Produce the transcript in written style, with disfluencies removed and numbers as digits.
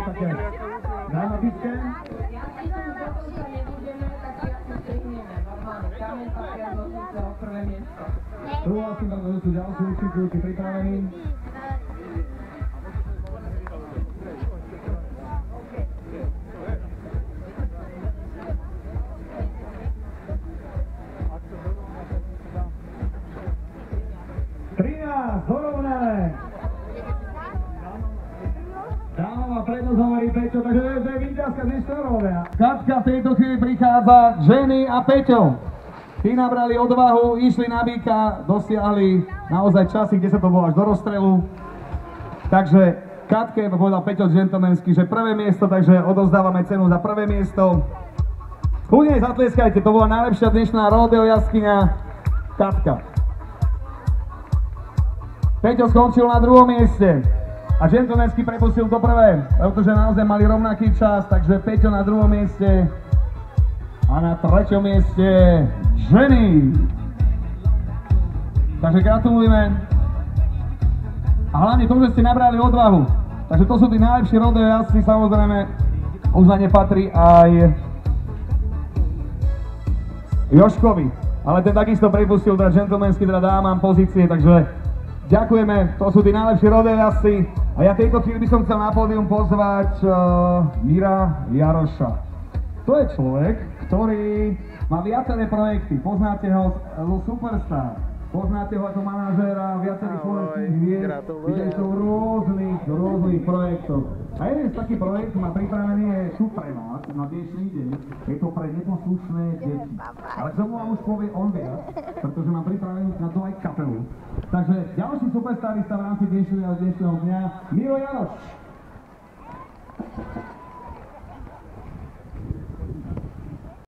také dramatické. Súhlasím, pretože sú ďalší účinkujúci pripravení. Dorovnané. Dáma prednosť hovorí Peťo, takže to je víťazka dnešného ródea. Katka v tejto chvíli prichádza, Jenny a Peťo. Tí nabrali odvahu, išli na býka, dosiahli naozaj časy, kde sa to bolo až do rozstrelu. Takže Katke povedal Peťo gentlemansky, že prvé miesto, takže odovzdávame cenu za prvé miesto. Kľudne zatlieskajte, to bola najlepšia dnešná rodeo jaskyňa Katka. Peťo skončil na druhom mieste a gentlemansky prepustil do prvé, pretože naozaj mali rovnaký čas, takže Peťo na druhom mieste a na treťom mieste Jenny. Takže gratulujeme a hlavne to, že ste nabrali odvahu. Takže to sú tí najlepší rodeo jazdci, samozrejme uznanie patrí aj Jožkovi, ale ten takisto prepustil teda gentlemansky, teda dávam pozície, takže ďakujeme, to sú tí najlepší rodeo jazdci a ja tejto chvíli by som chcel na pódium pozvať Mira Jaroša. To je človek, ktorý má viaceré projekty, poznáte ho zo Superstar, poznáte ho ako manažéra viacerých slovenských hviezd, videli sú v rôznych projektoch. A jeden z takých projektov má pripravený je Supremát na dnešný deň, je to pre neposlušné deti. Ale k tomu vám už povie on viac, pretože má pripravenú na to aj kapelu. Takže ďalší superstarista v rámci dnešného dňa, Miro Jaroš.